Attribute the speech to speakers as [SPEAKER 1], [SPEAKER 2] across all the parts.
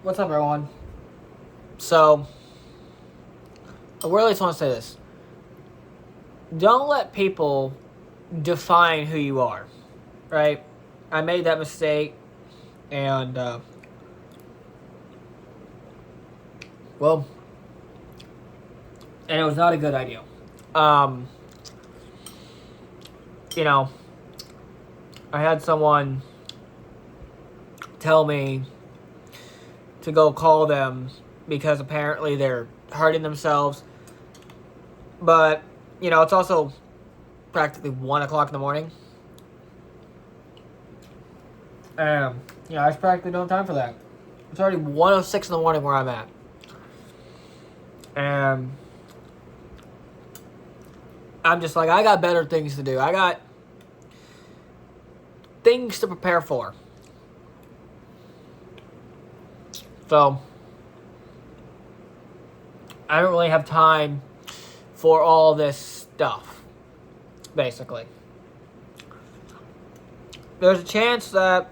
[SPEAKER 1] What's up, everyone? So, I really just want to say this. Don't let people define who you are, right? I made that mistake, and, well, and it was not a good idea. Um, you know, I had someone tell me to go call them because apparently they're hurting themselves. But, it's also practically 1 o'clock in the morning. And, I just practically don't have time for that. It's already 1:06 in the morning where I'm at. And I'm just like, I got better things to do. I got things to prepare for. So, I don't really have time for all this stuff, basically. There's a chance that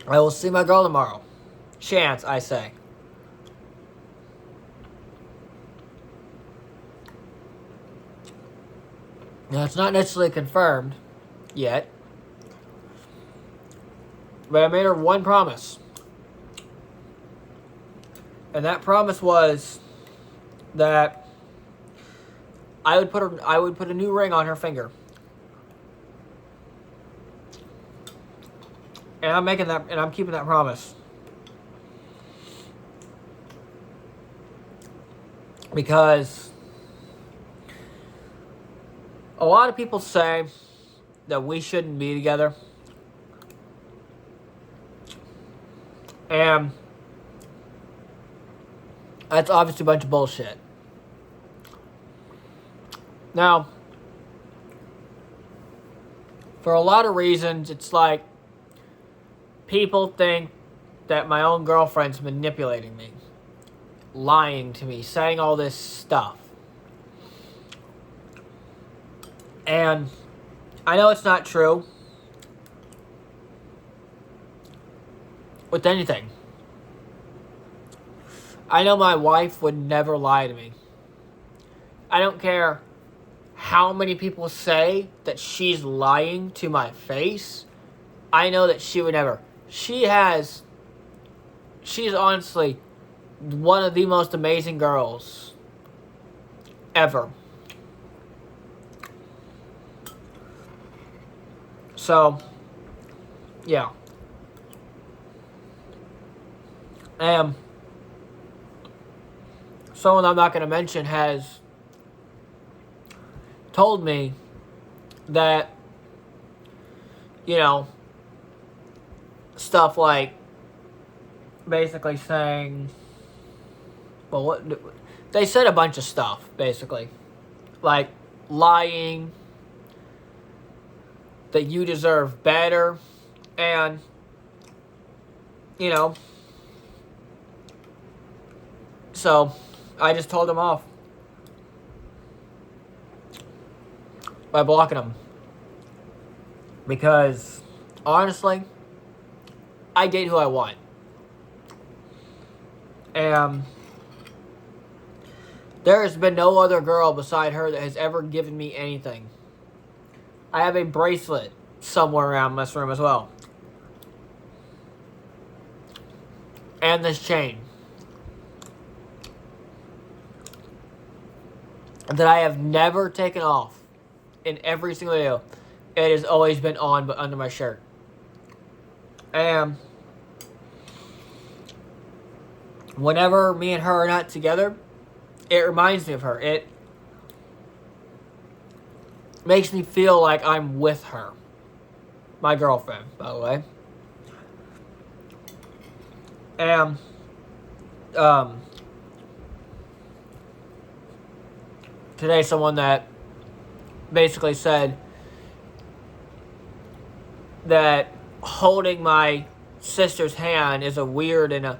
[SPEAKER 1] I will see my girl tomorrow. Chance, I say. Now, it's not necessarily confirmed yet. But I made her one promise. And that promise was that I would put a new ring on her finger. And I'm keeping that promise. Because a lot of people say that we shouldn't be together. And that's obviously a bunch of bullshit. Now, for a lot of reasons, it's like people think that my own girlfriend's manipulating me, lying to me, saying all this stuff. And I know it's not true with anything. I know my wife would never lie to me. I don't care how many people say that she's lying to my face. I know that she would never. She's honestly one of the most amazing girls ever. So, yeah. Someone I'm not going to mention has told me that, stuff like basically saying, well, they said a bunch of stuff, basically. Like lying, that you deserve better, and, so I just told them off by blocking them. Because, honestly, I date who I want. And there has been no other girl beside her that has ever given me anything. I have a bracelet somewhere around this room as well. And this chain. That I have never taken off in every single video. It has always been on but under my shirt. And whenever me and her are not together, it reminds me of her. It makes me feel like I'm with her. My girlfriend, by the way. And today someone that basically said that holding my sister's hand is a weird and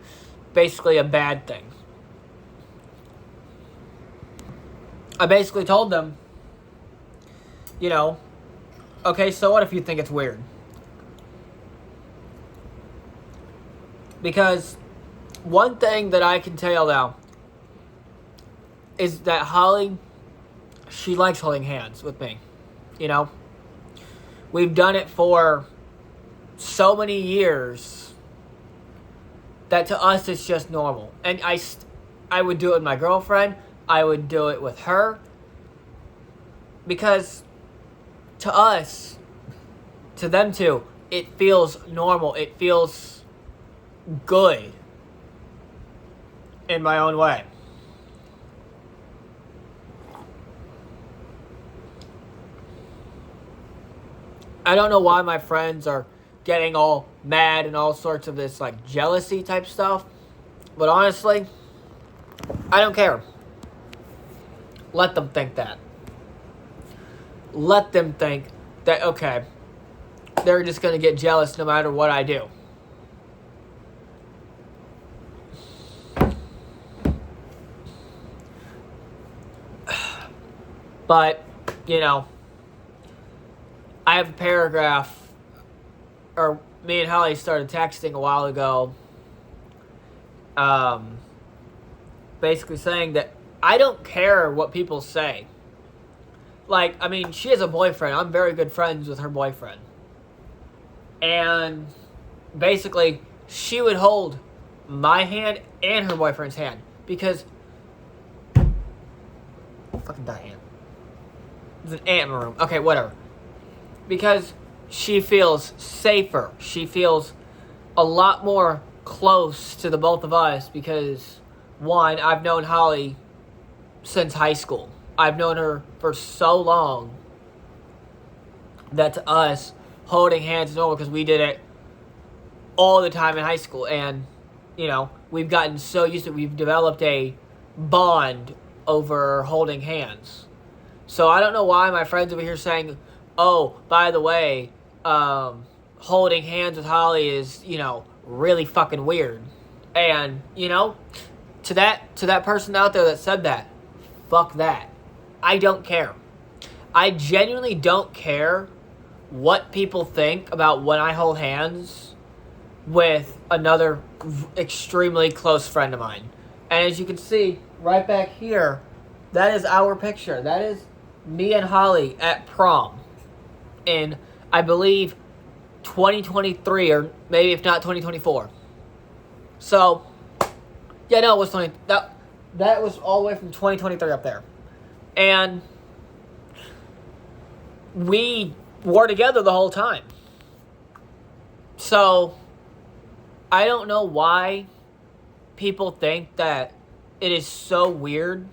[SPEAKER 1] basically a bad thing. I basically told them, okay, so what if you think it's weird? Because one thing that I can tell now is that Holly, she likes holding hands with me. You know? We've done it for so many years that to us it's just normal. And I would do it with my girlfriend. I would do it with her. Because to us, to them too, it feels normal. It feels good in my own way. I don't know why my friends are getting all mad and all sorts of this like jealousy type stuff. But honestly, I don't care. Let them think that. Let them think that, okay, they're just going to get jealous no matter what I do. But, you know, I have a paragraph, or me and Holly started texting a while ago, basically saying that I don't care what people say. Like, I mean, she has a boyfriend. I'm very good friends with her boyfriend. And basically, she would hold my hand and her boyfriend's hand. Because... fucking Diane. There's an ant in my room. Okay, whatever. Because she feels safer. She feels a lot more close to the both of us. Because, one, I've known Holly since high school. I've known her for so long that to us, holding hands is normal because we did it all the time in high school. And, you know, we've gotten so used to it. We've developed a bond over holding hands. So I don't know why my friends over here saying, oh, by the way, holding hands with Holly is, you know, really fucking weird. And, you know, to that person out there that said that, fuck that. I don't care. I genuinely don't care what people think about when I hold hands with another extremely close friend of mine. And as you can see, right back here, that is our picture. That is me and Holly at prom in, I believe, 2023, or maybe if not 2024. So, yeah, no, it was that was all the way from 2023 up there. And we were together the whole time. So, I don't know why people think that it is so weird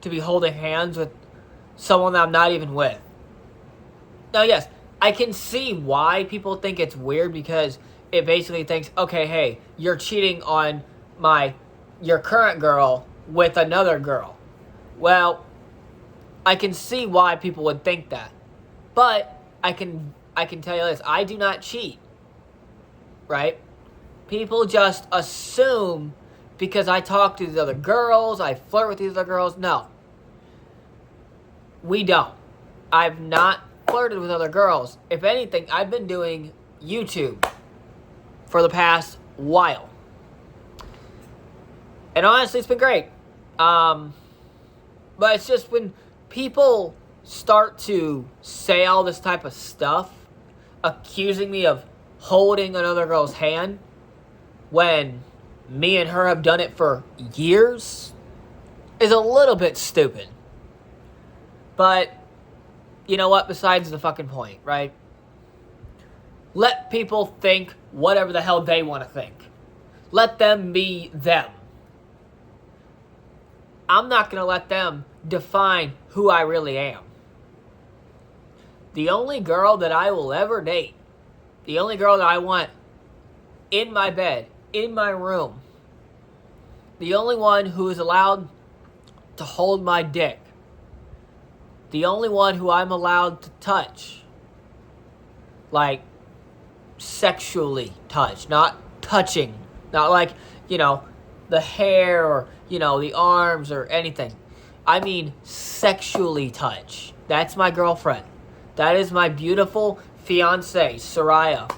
[SPEAKER 1] to be holding hands with someone that I'm not even with. Now, yes, I can see why people think it's weird, because it basically thinks, okay, hey, you're cheating on your current girl with another girl. Well, I can see why people would think that. But I can tell you this, I do not cheat. Right? People just assume because I talk to these other girls, I flirt with these other girls. No. We don't. I've not flirted with other girls. If anything, I've been doing YouTube for the past while. And honestly, it's been great. But it's just when people start to say all this type of stuff, accusing me of holding another girl's hand, when me and her have done it for years, is a little bit stupid. But, you know what? Besides the fucking point, right? Let people think whatever the hell they want to think. Let them be them. I'm not going to let them define who I really am. The only girl that I will ever date, the only girl that I want in my bed, in my room, the only one who is allowed to hold my dick, the only one who I'm allowed to touch, like sexually touch, not touching, not like, you know, the hair or, you know, the arms or anything. I mean sexually touch. That's my girlfriend. That is my beautiful fiance, Soraya.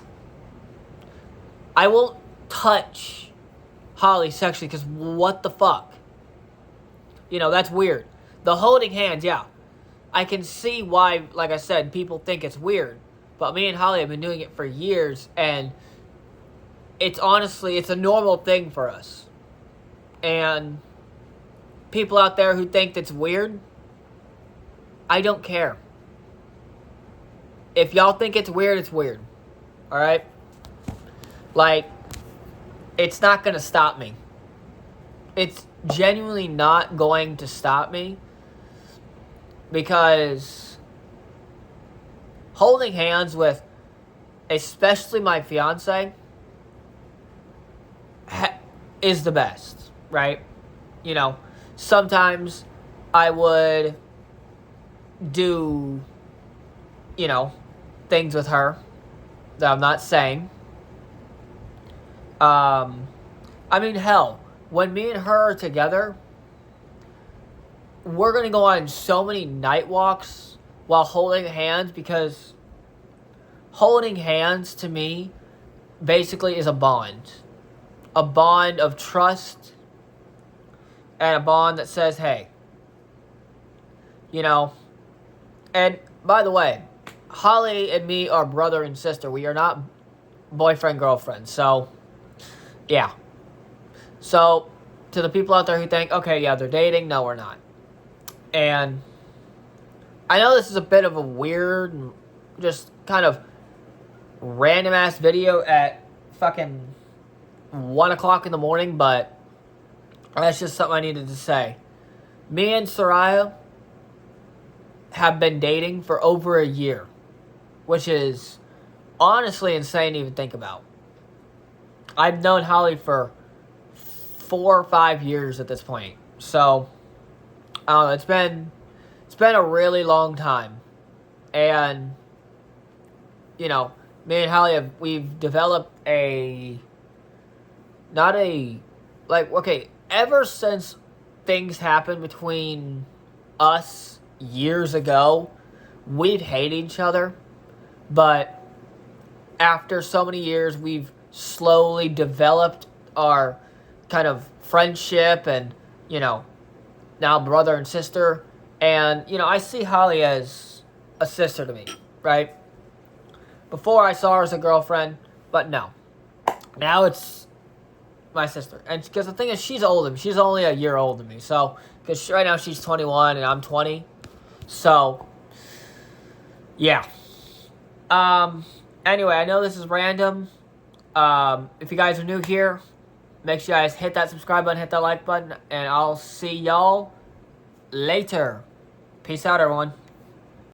[SPEAKER 1] I won't touch Holly sexually, because what the fuck? You know, that's weird. The holding hands, yeah. I can see why, like I said, people think it's weird. But me and Holly have been doing it for years, and it's honestly, it's a normal thing for us. And people out there who think it's weird, I don't care. If y'all think it's weird, it's weird. Alright? Like, it's not going to stop me. It's genuinely not going to stop me. Because holding hands with, especially my fiance, is the best, right? You know, sometimes I would do, you know, things with her that I'm not saying. I mean, hell, when me and her are together, we're going to go on so many night walks while holding hands, because holding hands to me basically is a bond. A bond of trust, and a bond that says, hey, you know, and by the way, Holly and me are brother and sister. We are not boyfriend, girlfriend. So, yeah. So, to the people out there who think, okay, yeah, they're dating, no, we're not. And I know this is a bit of a weird, just kind of random ass video at fucking 1 o'clock in the morning, but that's just something I needed to say. Me and Soraya have been dating for over a year, which is honestly insane to even think about. I've known Holly for 4 or 5 years at this point. So, I don't know, it's been a really long time. And, you know, me and Holly we've developed ever since things happened between us years ago, we've hated each other. But after so many years, we've slowly developed our kind of friendship and, you know, now brother and sister. And, you know, I see Holly as a sister to me, right? Before I saw her as a girlfriend, but no. Now it's my sister. And because the thing is, she's older than me. She's only a year older than me. So, because right now she's 21 and I'm 20. So, yeah. Anyway, I know this is random. If you guys are new here, make sure you guys hit that subscribe button, hit that like button, and I'll see y'all later. Peace out, everyone.